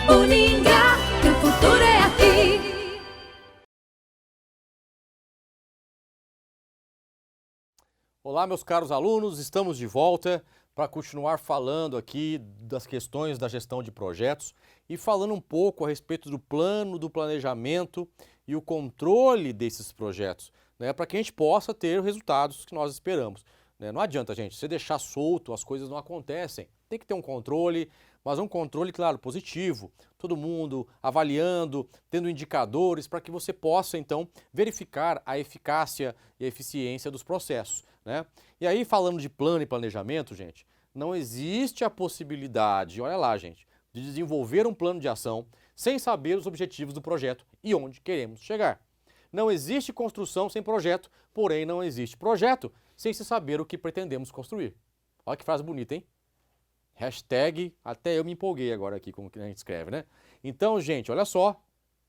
Uningá, que o futuro é aqui. Olá, meus caros alunos, estamos de volta para continuar falando aqui das questões da gestão de projetos e falando um pouco a respeito do plano, do planejamento e o controle desses projetos, né, para que a gente possa ter os resultados que nós esperamos. Né? Não adianta, gente, você deixar solto, as coisas não acontecem. Tem que ter um controle, mas um controle, claro, positivo. Todo mundo avaliando, tendo indicadores para que você possa, então, verificar a eficácia e a eficiência dos processos. Né? E aí, falando de plano e planejamento, gente, não existe a possibilidade, olha lá, gente, de desenvolver um plano de ação sem saber os objetivos do projeto e onde queremos chegar. Não existe construção sem projeto, porém não existe projeto sem se saber o que pretendemos construir. Olha que frase bonita, hein? Hashtag, até eu me empolguei agora aqui como que a gente escreve, né? Então, gente, olha só,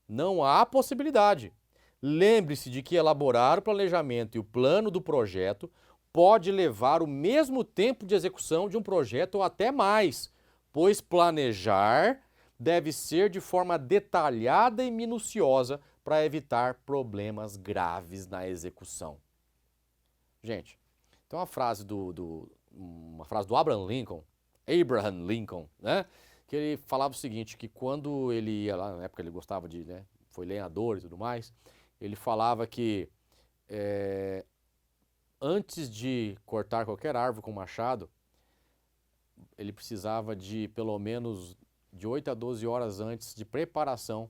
não há possibilidade. Lembre-se de que elaborar o planejamento e o plano do projeto pode levar o mesmo tempo de execução de um projeto ou até mais, pois planejar deve ser de forma detalhada e minuciosa para evitar problemas graves na execução. Gente, tem uma frase uma frase do Abraham Lincoln, né? Que ele falava o seguinte, que quando ele ia lá, na época ele gostava de, né, foi lenhador e tudo mais, ele falava que antes de cortar qualquer árvore com machado, ele precisava de pelo menos de 8 a 12 horas antes de preparação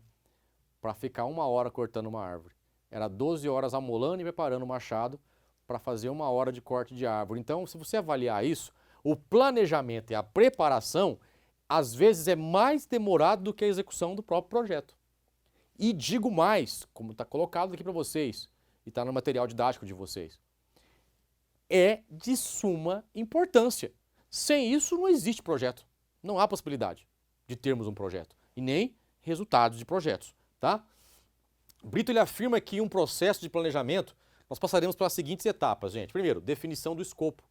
para ficar 1 hora cortando uma árvore. Era 12 horas amolando e preparando o machado para fazer 1 hora de corte de árvore. Então, se você avaliar isso, o planejamento e a preparação, às vezes, é mais demorado do que a execução do próprio projeto. E digo mais, como está colocado aqui para vocês, e está no material didático de vocês, é de suma importância. Sem isso não existe projeto. Não há possibilidade de termos um projeto e nem resultados de projetos, tá? Brito ele afirma que em um processo de planejamento nós passaremos pelas seguintes etapas, gente. Primeiro, definição do escopo,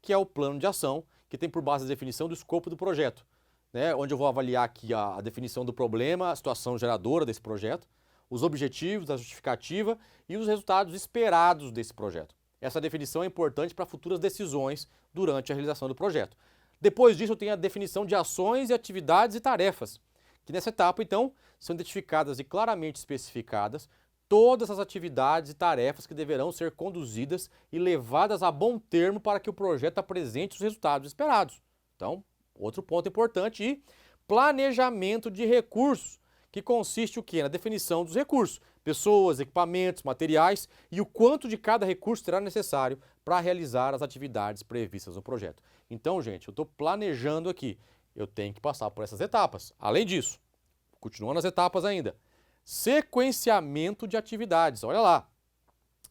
que é o plano de ação, que tem por base a definição do escopo do projeto, né? Onde eu vou avaliar aqui a definição do problema, a situação geradora desse projeto, os objetivos, a justificativa e os resultados esperados desse projeto. Essa definição é importante para futuras decisões durante a realização do projeto. Depois disso, eu tenho a definição de ações e atividades e tarefas, que nessa etapa, então, são identificadas e claramente especificadas todas as atividades e tarefas que deverão ser conduzidas e levadas a bom termo para que o projeto apresente os resultados esperados. Então, outro ponto importante e planejamento de recursos, que consiste o quê? Na definição dos recursos, pessoas, equipamentos, materiais e o quanto de cada recurso será necessário para realizar as atividades previstas no projeto. Então, gente, eu estou planejando aqui, eu tenho que passar por essas etapas. Além disso, continuando as etapas ainda, sequenciamento de atividades, olha lá,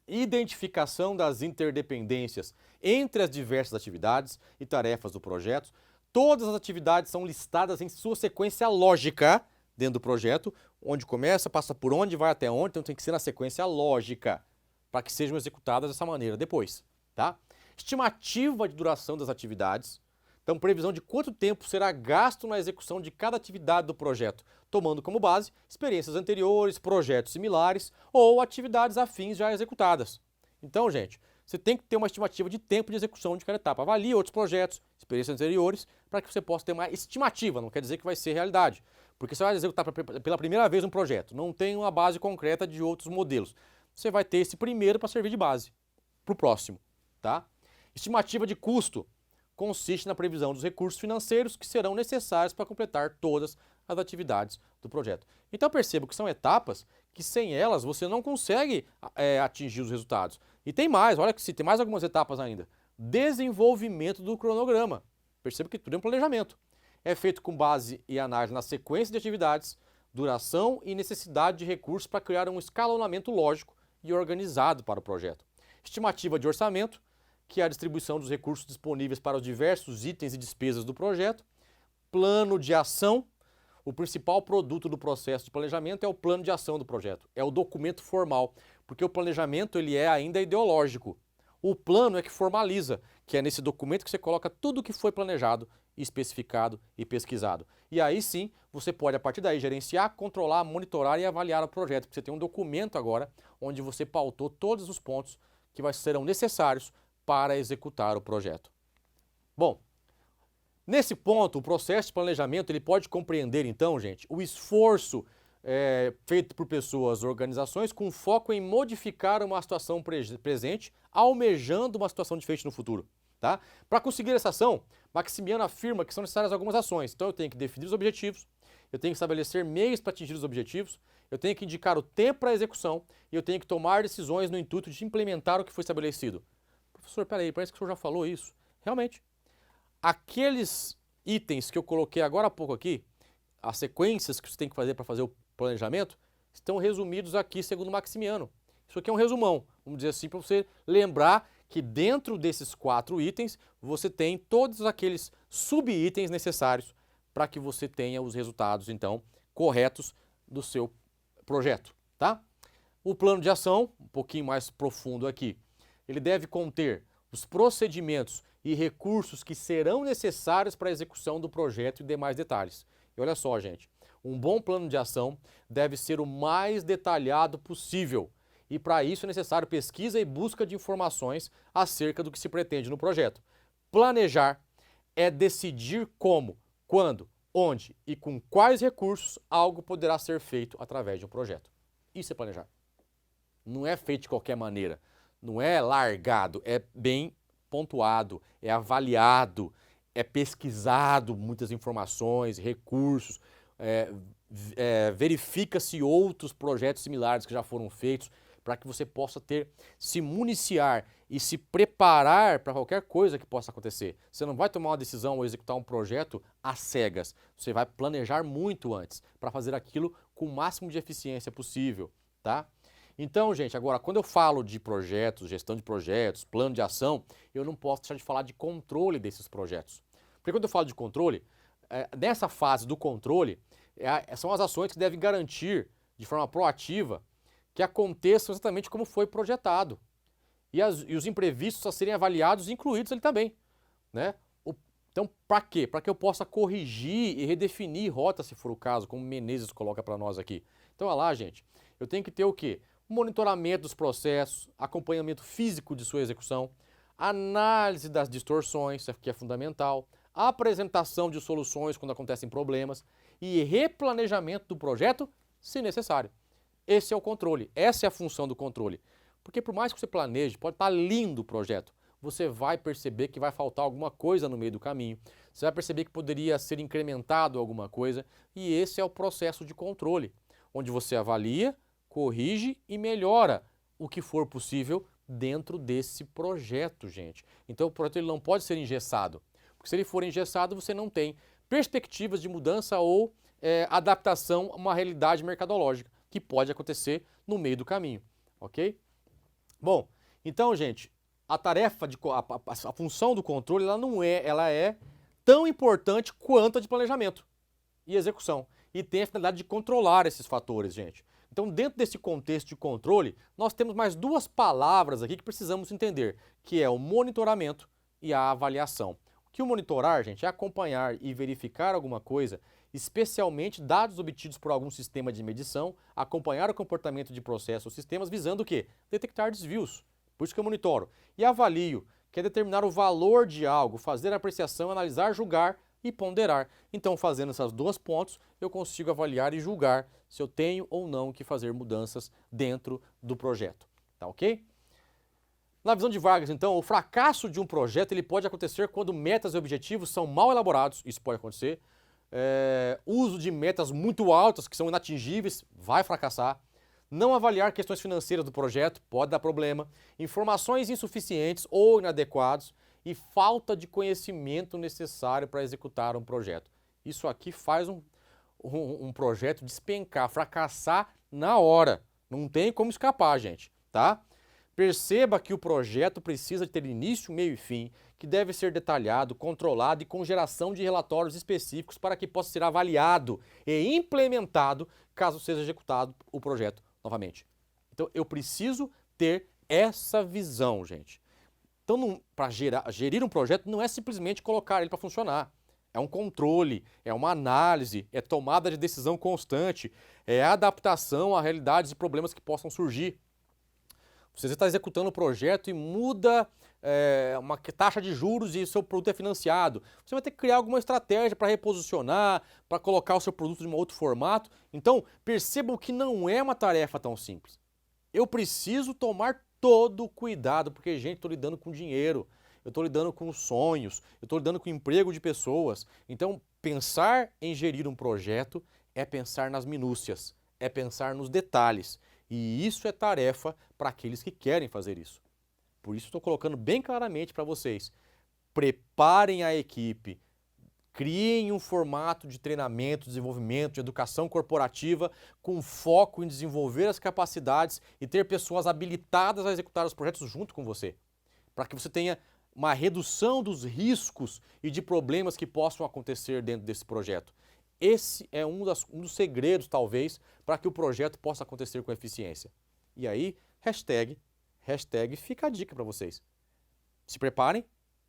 identificação das interdependências entre as diversas atividades e tarefas do projeto. Todas as atividades são listadas em sua sequência lógica dentro do projeto, onde começa, passa por onde, vai até onde, então tem que ser na sequência lógica, para que sejam executadas dessa maneira depois, tá? Estimativa de duração das atividades, então previsão de quanto tempo será gasto na execução de cada atividade do projeto, tomando como base experiências anteriores, projetos similares ou atividades afins já executadas. Então, gente, você tem que ter uma estimativa de tempo de execução de cada etapa. Avalie outros projetos, experiências anteriores, para que você possa ter uma estimativa, não quer dizer que vai ser realidade. Porque você vai executar pela primeira vez um projeto, não tem uma base concreta de outros modelos. Você vai ter esse primeiro para servir de base para o próximo, tá? Estimativa de custo consiste na previsão dos recursos financeiros que serão necessários para completar todas as atividades do projeto. Então perceba que são etapas que sem elas você não consegue atingir os resultados. E tem mais, olha que se tem mais algumas etapas ainda. Desenvolvimento do cronograma. Perceba que tudo é um planejamento. É feito com base e análise na sequência de atividades, duração e necessidade de recursos para criar um escalonamento lógico e organizado para o projeto. Estimativa de orçamento, que é a distribuição dos recursos disponíveis para os diversos itens e despesas do projeto. Plano de ação. O principal produto do processo de planejamento é o plano de ação do projeto, é o documento formal, porque o planejamento ele é ainda ideológico. O plano é que formaliza, que é nesse documento que você coloca tudo o que foi planejado especificado e pesquisado. E aí sim, você pode a partir daí gerenciar, controlar, monitorar e avaliar o projeto, porque você tem um documento agora onde você pautou todos os pontos que serão necessários para executar o projeto. Bom, nesse ponto, o processo de planejamento ele pode compreender então, gente, o esforço feito por pessoas, organizações, com foco em modificar uma situação presente, almejando uma situação diferente no futuro. Tá? Para conseguir essa ação, Maximiano afirma que são necessárias algumas ações. Então eu tenho que definir os objetivos, eu tenho que estabelecer meios para atingir os objetivos, eu tenho que indicar o tempo para a execução e eu tenho que tomar decisões no intuito de implementar o que foi estabelecido. Professor, peraí, parece que o senhor já falou isso. Realmente, aqueles itens que eu coloquei agora há pouco aqui, as sequências que você tem que fazer para fazer o planejamento, estão resumidos aqui segundo Maximiano. Isso aqui é um resumão, vamos dizer assim, para você lembrar que dentro desses 4 itens você tem todos aqueles sub-itens necessários para que você tenha os resultados, então, corretos do seu projeto, tá? O plano de ação, um pouquinho mais profundo aqui, ele deve conter os procedimentos e recursos que serão necessários para a execução do projeto e demais detalhes. E olha só, gente, um bom plano de ação deve ser o mais detalhado possível. E para isso é necessário pesquisa e busca de informações acerca do que se pretende no projeto. Planejar é decidir como, quando, onde e com quais recursos algo poderá ser feito através de um projeto. Isso é planejar. Não é feito de qualquer maneira, não é largado, é bem pontuado, é avaliado, é pesquisado muitas informações, recursos, verifica-se outros projetos similares que já foram feitos para que você possa se municiar e se preparar para qualquer coisa que possa acontecer. Você não vai tomar uma decisão ou executar um projeto às cegas. Você vai planejar muito antes para fazer aquilo com o máximo de eficiência possível, tá? Então, gente, agora, quando eu falo de projetos, gestão de projetos, plano de ação, eu não posso deixar de falar de controle desses projetos. Porque quando eu falo de controle, nessa fase do controle, são as ações que devem garantir, de forma proativa, que aconteçam exatamente como foi projetado. E os imprevistos a serem avaliados e incluídos ali também, né? Então, para quê? Para que eu possa corrigir e redefinir rota, se for o caso, como Menezes coloca para nós aqui. Então, olha lá, gente, eu tenho que ter o quê? Monitoramento dos processos, acompanhamento físico de sua execução, análise das distorções, que é fundamental, apresentação de soluções quando acontecem problemas e replanejamento do projeto, se necessário. Esse é o controle, essa é a função do controle. Porque por mais que você planeje, pode estar lindo o projeto, você vai perceber que vai faltar alguma coisa no meio do caminho, você vai perceber que poderia ser incrementado alguma coisa, e esse é o processo de controle, onde você avalia, corrige e melhora o que for possível dentro desse projeto, gente. Então o projeto ele não pode ser engessado, porque se ele for engessado, você não tem perspectivas de mudança ou adaptação a uma realidade mercadológica, que pode acontecer no meio do caminho, ok? Bom, então, gente, a tarefa, a função do controle, ela é tão importante quanto a de planejamento e execução. E tem a finalidade de controlar esses fatores, gente. Então, dentro desse contexto de controle, nós temos mais 2 palavras aqui que precisamos entender, que é o monitoramento e a avaliação. O que o monitorar, gente, é acompanhar e verificar alguma coisa, especialmente dados obtidos por algum sistema de medição, acompanhar o comportamento de processos ou sistemas, visando o quê? Detectar desvios. Por isso que eu monitoro. E avalio, que é determinar o valor de algo, fazer a apreciação, analisar, julgar e ponderar. Então, fazendo esses 2 pontos, eu consigo avaliar e julgar se eu tenho ou não que fazer mudanças dentro do projeto. Tá ok? Na visão de Vargas, então, o fracasso de um projeto ele pode acontecer quando metas e objetivos são mal elaborados, isso pode acontecer. Uso de metas muito altas, que são inatingíveis, vai fracassar. Não avaliar questões financeiras do projeto, pode dar problema. Informações insuficientes ou inadequadas e falta de conhecimento necessário para executar um projeto. Isso aqui faz um projeto despencar, fracassar na hora. Não tem como escapar, gente, tá? Perceba que o projeto precisa ter início, meio e fim, que deve ser detalhado, controlado e com geração de relatórios específicos para que possa ser avaliado e implementado caso seja executado o projeto novamente. Então, eu preciso ter essa visão, gente. Então, para gerir um projeto não é simplesmente colocar ele para funcionar. é um controle, é uma análise, é tomada de decisão constante, é adaptação a realidades e problemas que possam surgir. Você está executando o projeto e muda uma taxa de juros e seu produto é financiado. Você vai ter que criar alguma estratégia para reposicionar, para colocar o seu produto em um outro formato. Então, percebam que não é uma tarefa tão simples. Eu preciso tomar todo o cuidado, porque, gente, estou lidando com dinheiro, eu estou lidando com sonhos, eu estou lidando com o emprego de pessoas. Então, pensar em gerir um projeto é pensar nas minúcias, é pensar nos detalhes. E isso é tarefa para aqueles que querem fazer isso. Por isso estou colocando bem claramente para vocês. Preparem a equipe, criem um formato de treinamento, desenvolvimento, de educação corporativa com foco em desenvolver as capacidades e ter pessoas habilitadas a executar os projetos junto com você, para que você tenha uma redução dos riscos e de problemas que possam acontecer dentro desse projeto. Esse é um dos segredos, talvez, para que o projeto possa acontecer com eficiência. E aí, hashtag fica a dica para vocês. Se preparem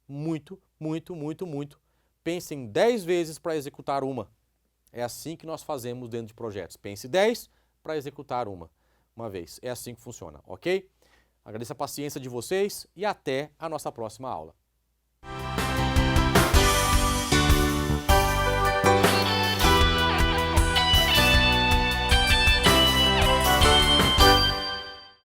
muito, muito, muito, muito. Pensem 10 vezes para executar uma. É assim que nós fazemos dentro de projetos. Pense 10 para executar uma vez. É assim que funciona, ok? Agradeço a paciência de vocês e até a nossa próxima aula.